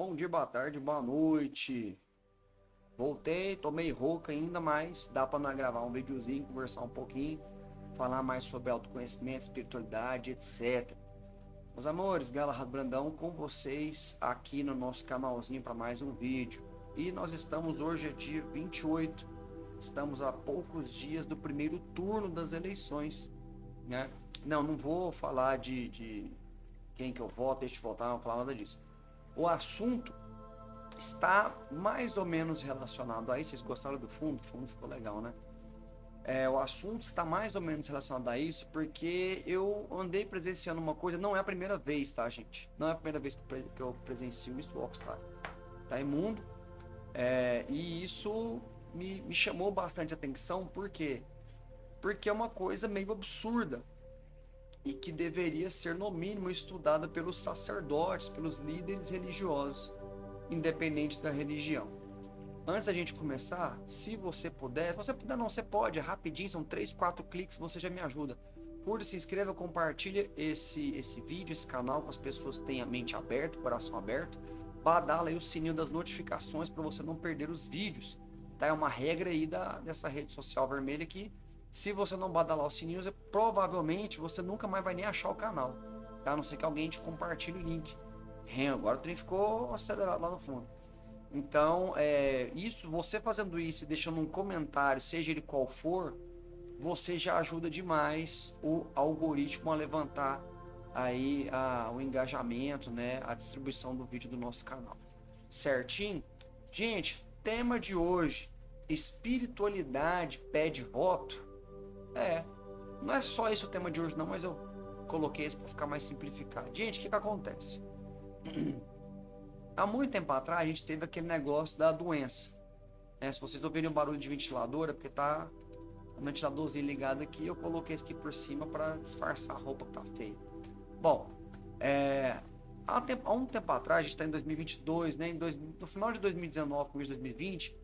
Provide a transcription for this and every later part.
Bom dia, boa tarde, boa noite. Voltei, tô meio rouco ainda, mas dá pra nós gravar um videozinho, conversar um pouquinho, falar mais sobre autoconhecimento, espiritualidade, etc. Meus amores, Galahad Brandão com vocês aqui no nosso canalzinho para mais um vídeo. E nós estamos hoje, é dia 28, estamos a poucos dias do primeiro turno das eleições, né? Não vou falar de quem que eu voto, deixa eu votar, não vou falar nada disso. O assunto está mais ou menos relacionado a isso. Vocês gostaram do fundo? O fundo ficou legal, né? O assunto está mais ou menos relacionado a isso porque eu andei presenciando uma coisa, não é a primeira vez, tá, gente? Não é a primeira vez que eu presencio isso, o Rockstar tá imundo. E isso me chamou bastante atenção, por quê? Porque é uma coisa meio absurda e que deveria ser, no mínimo, estudada pelos sacerdotes, pelos líderes religiosos, independente da religião. Antes da gente começar, se você puder, não, você pode, é rapidinho, são 3, 4 cliques, você já me ajuda. Curta, se inscreva, compartilha esse vídeo, esse canal com as pessoas que têm a mente aberta, o coração aberto. Badala aí o sininho das notificações para você não perder os vídeos. Tá? É uma regra aí dessa rede social vermelha que, se você não badalar o sininho, provavelmente você nunca mais vai nem achar o canal. Tá? A não ser que alguém te compartilhe o link. Agora o trem ficou acelerado lá no fundo. Então, isso, você fazendo isso e deixando um comentário, seja ele qual for, você já ajuda demais o algoritmo a levantar aí o engajamento, né, a distribuição do vídeo do nosso canal. Certinho? Gente, tema de hoje, espiritualidade pede voto? Não é só esse o tema de hoje não, mas eu coloquei isso para ficar mais simplificado. Gente, o que acontece? Há muito tempo atrás a gente teve aquele negócio da doença, né? Se vocês ouvirem o barulho de ventilador, é porque tá o ventiladorzinho ligado aqui, eu coloquei isso aqui por cima para disfarçar a roupa que tá feia. Bom, há um tempo atrás, a gente está em 2022, né? No final de 2019, começo de 2020,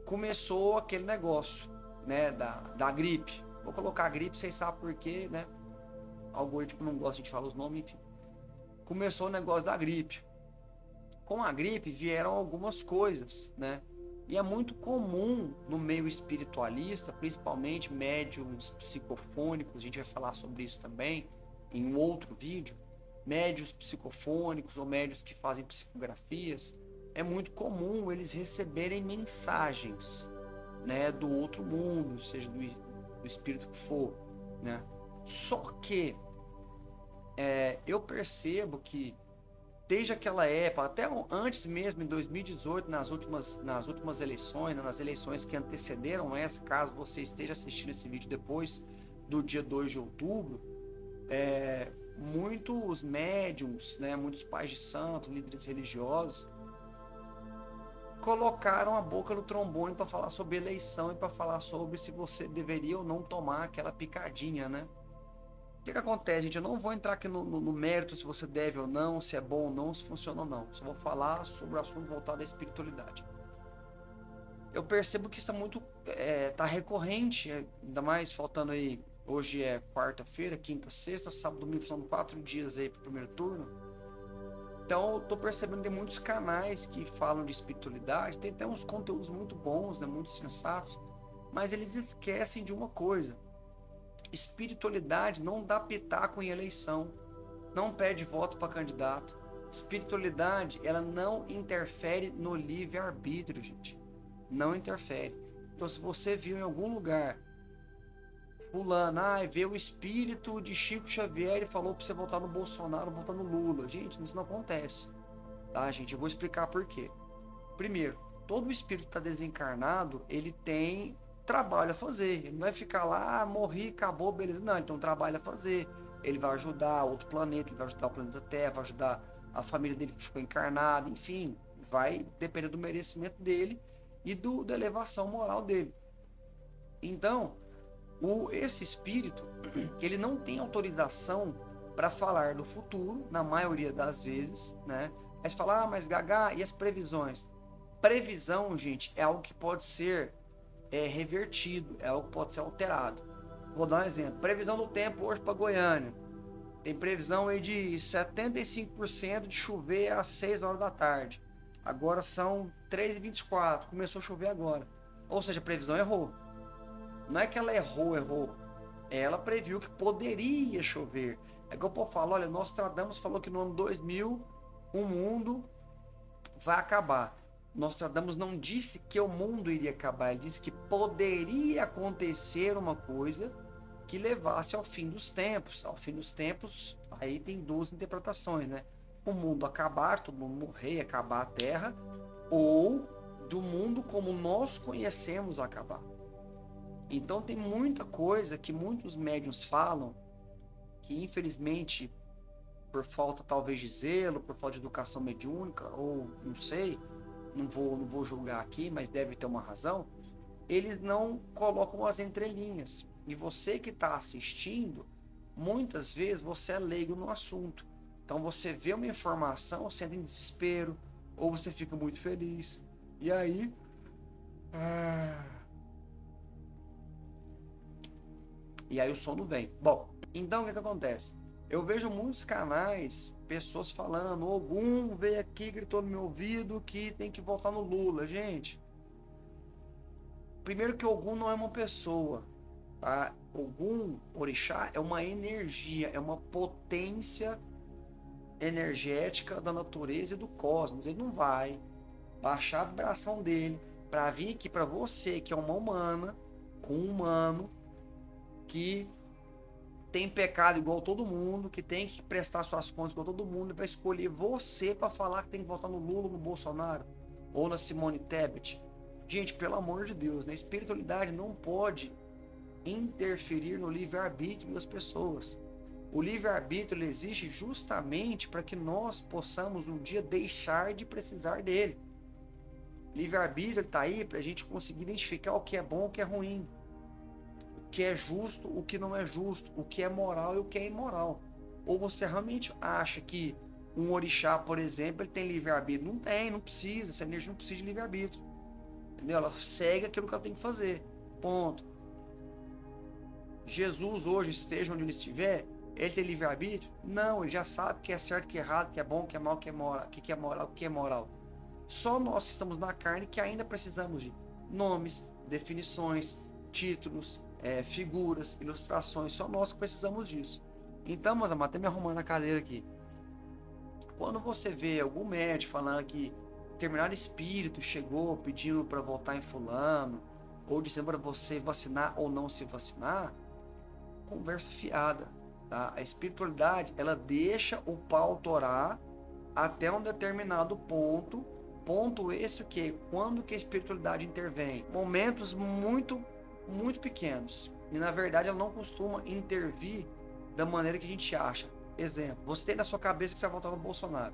começou aquele negócio, né, da gripe. Vou colocar a gripe, vocês sabem por quê, né? O algoritmo não gosta de falar os nomes, enfim. Começou o negócio da gripe. Com a gripe vieram algumas coisas, né? E é muito comum no meio espiritualista, principalmente médiums psicofônicos, a gente vai falar sobre isso também em um outro vídeo, médios psicofônicos ou médios que fazem psicografias, é muito comum eles receberem mensagens, né, do outro mundo, seja do espírito que for, né? Só que eu percebo que desde aquela época, até antes mesmo, em 2018, nas últimas eleições, né, nas eleições que antecederam essa, caso você esteja assistindo esse vídeo depois do dia 2 de outubro, muitos médiums, né, muitos pais de santo, líderes religiosos, colocaram a boca no trombone para falar sobre eleição e para falar sobre se você deveria ou não tomar aquela picadinha, né? O que acontece, gente? Eu não vou entrar aqui no mérito se você deve ou não, se é bom ou não, se funciona ou não. Só vou falar sobre o assunto voltado à espiritualidade. Eu percebo que isso tá recorrente, ainda mais faltando aí, hoje é quarta-feira, quinta, sexta, sábado, domingo, são 4 dias aí pro primeiro turno. Então, eu tô percebendo que tem muitos canais que falam de espiritualidade, tem até uns conteúdos muito bons, né, muito sensatos, mas eles esquecem de uma coisa. Espiritualidade não dá pitaco em eleição, não pede voto para candidato. Espiritualidade, ela não interfere no livre-arbítrio, gente. Não interfere. Então, se você viu em algum lugar fulano, vê o espírito de Chico Xavier e falou para você votar no Bolsonaro, votar no Lula. Gente, isso não acontece. Tá, gente? Eu vou explicar por quê. Primeiro, todo espírito que está desencarnado, ele tem trabalho a fazer. Ele não vai ficar lá, morri, acabou, beleza. Não, ele tem um trabalho a fazer. Ele vai ajudar outro planeta, ele vai ajudar o planeta Terra, vai ajudar a família dele que ficou encarnada, enfim, vai depender do merecimento dele e da elevação moral dele. Então, esse espírito, ele não tem autorização para falar do futuro, na maioria das vezes, né? Aí você fala, mas Gagá, e as previsões? Previsão, gente, é algo que pode ser revertido, é algo que pode ser alterado. Vou dar um exemplo. Previsão do tempo hoje para Goiânia. Tem previsão aí de 75% de chover às 6 horas da tarde. Agora são 3h24, começou a chover agora. Ou seja, a previsão errou. Não é que ela errou. Ela previu que poderia chover. É igual o povo fala, olha, Nostradamus falou que no ano 2000 o mundo vai acabar. Nostradamus não disse que o mundo iria acabar, ele disse que poderia acontecer uma coisa que levasse ao fim dos tempos. Ao fim dos tempos, aí tem duas interpretações, né? O mundo acabar, todo mundo morrer, acabar a Terra, ou do mundo como nós conhecemos acabar. Então tem muita coisa que muitos médiuns falam, que infelizmente, por falta talvez de zelo, por falta de educação mediúnica, ou não sei, não vou julgar aqui, mas deve ter uma razão, eles não colocam as entrelinhas. E você que está assistindo, muitas vezes você é leigo no assunto. Então você vê uma informação, você entra em desespero, ou você fica muito feliz. E aí... E aí o sono vem. Bom, então o que acontece? Eu vejo muitos canais, pessoas falando, Ogum veio aqui, gritou no meu ouvido que tem que votar no Lula. Gente, primeiro que Ogum não é uma pessoa, tá? Ogum, orixá, é uma energia, é uma potência energética da natureza e do cosmos. Ele não vai baixar a vibração dele para vir aqui para você, que é uma humana, um humano, que tem pecado igual todo mundo, que tem que prestar suas contas igual todo mundo, e vai escolher você para falar que tem que votar no Lula, no Bolsonaro, ou na Simone Tebet. Gente, pelo amor de Deus, né? A espiritualidade não pode interferir no livre-arbítrio das pessoas. O livre-arbítrio ele existe justamente para que nós possamos um dia deixar de precisar dele. O livre-arbítrio está aí para a gente conseguir identificar o que é bom e o que é ruim, o que é justo, o que não é justo, o que é moral e o que é imoral. Ou você realmente acha que um orixá, por exemplo, ele tem livre-arbítrio? Não tem, não precisa, essa energia não precisa de livre-arbítrio. Entendeu? Ela segue aquilo que ela tem que fazer. Ponto. Jesus hoje, esteja onde ele estiver, ele tem livre-arbítrio? Não, ele já sabe o que é certo, o que é errado, o que é bom, o que é mal, o que é moral, o que é moral. Só nós que estamos na carne que ainda precisamos de nomes, definições, títulos, figuras, ilustrações. Só nós que precisamos disso. Então, meus amados, até me arrumando a cadeira aqui. Quando você vê algum médico falando que determinado espírito chegou pedindo para voltar em fulano, ou dizendo para você vacinar ou não se vacinar, conversa fiada, tá? A espiritualidade, ela deixa o pau torar até um determinado ponto esse o que? Quando que a espiritualidade intervém? Momentos muito pequenos, e na verdade ela não costuma intervir da maneira que a gente acha. Exemplo, você tem na sua cabeça que você vai votar no Bolsonaro,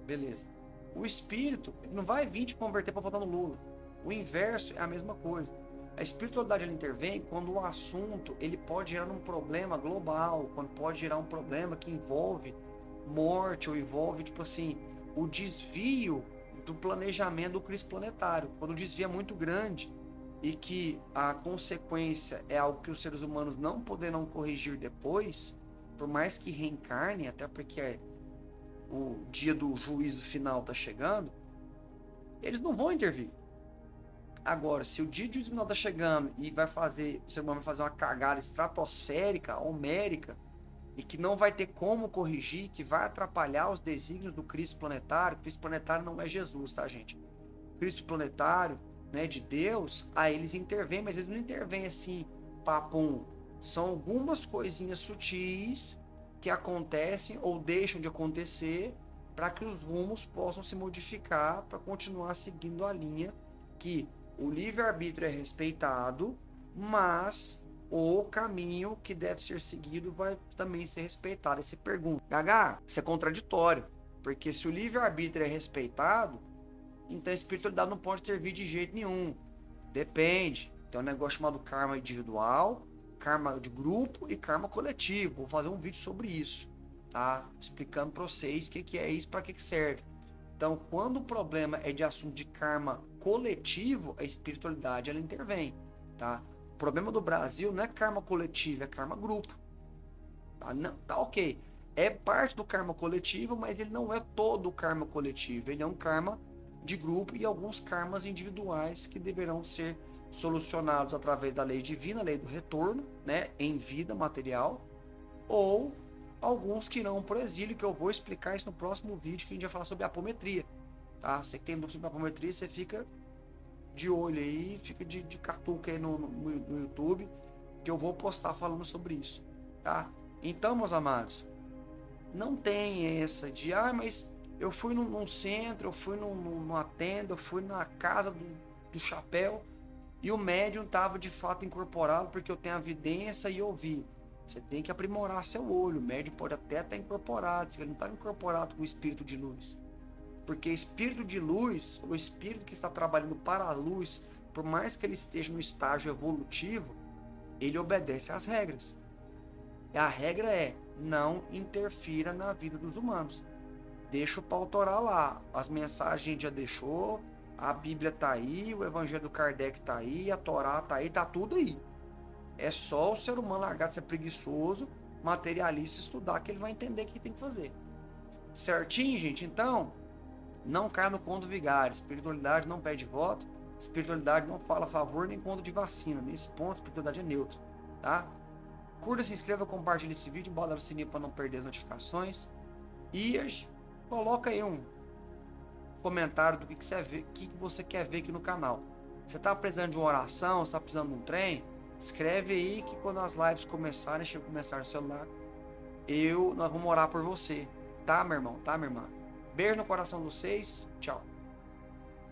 beleza. O espírito não vai vir te converter para votar no Lula. O inverso é a mesma coisa. A espiritualidade ela intervém quando o assunto ele pode gerar um problema global, quando pode gerar um problema que envolve morte ou envolve tipo assim o desvio do planejamento do Cristo planetário. Quando o desvio é muito grande e que a consequência é algo que os seres humanos não poderão corrigir depois, por mais que reencarnem, até porque o dia do juízo final está chegando, eles não vão intervir. Agora, se o dia do juízo final está chegando e o ser humano vai fazer uma cagada estratosférica, homérica, e que não vai ter como corrigir, que vai atrapalhar os desígnios do Cristo planetário. Cristo planetário não é Jesus, tá, gente? Cristo planetário, né, de Deus, aí eles intervêm, mas eles não intervêm assim, papum. São algumas coisinhas sutis que acontecem ou deixam de acontecer para que os rumos possam se modificar para continuar seguindo a linha que o livre-arbítrio é respeitado, mas o caminho que deve ser seguido vai também ser respeitado. Aí você pergunta, Gagá, isso é contraditório, porque se o livre-arbítrio é respeitado, então a espiritualidade não pode intervir de jeito nenhum. Depende. Tem um negócio chamado karma individual, karma de grupo e karma coletivo. Vou fazer um vídeo sobre isso, tá? Explicando para vocês o que é isso, para que serve. Então, quando o problema é de assunto de karma coletivo, a espiritualidade ela intervém, tá? O problema do Brasil não é karma coletivo, é karma grupo. Tá, não, tá ok. É parte do karma coletivo, mas ele não é todo o karma coletivo. Ele é um karma de grupo e alguns karmas individuais que deverão ser solucionados através da lei divina, a lei do retorno, né, em vida material, ou alguns que irão para o exílio, que eu vou explicar isso no próximo vídeo, que a gente vai falar sobre apometria, tá? Você que tem dúvida sobre apometria, você fica de olho aí, fica de catuca aí no YouTube, que eu vou postar falando sobre isso, tá? Então, meus amados, não tem essa de, mas eu fui num centro, eu fui numa tenda, eu fui na casa do chapéu e o médium estava de fato incorporado porque eu tenho a evidência e ouvi. Você tem que aprimorar seu olho. O médium pode até estar incorporado, se ele não está incorporado com o espírito de luz. Porque espírito de luz, o espírito que está trabalhando para a luz, por mais que ele esteja no estágio evolutivo, ele obedece às regras. E a regra é: não interfira na vida dos humanos. Deixa o pau torar lá. As mensagens a gente já deixou, a Bíblia tá aí, o Evangelho do Kardec tá aí, a Torá tá aí, tá tudo aí. É só o ser humano largar de ser preguiçoso, materialista, estudar, que ele vai entender o que tem que fazer. Certinho, gente? Então, não caia no conto do vigário. Espiritualidade não pede voto, espiritualidade não fala a favor nem contra de vacina. Nesse ponto, a espiritualidade é neutra, tá? Curta, se inscreva, compartilhe esse vídeo, bota no sininho para não perder as notificações. E coloca aí um comentário do que você quer ver aqui no canal. Você está precisando de uma oração, você está precisando de um trem? Escreve aí que quando as lives começarem, deixa eu começar no celular, nós vamos orar por você. Tá, meu irmão? Tá, minha irmã? Beijo no coração de vocês. Tchau.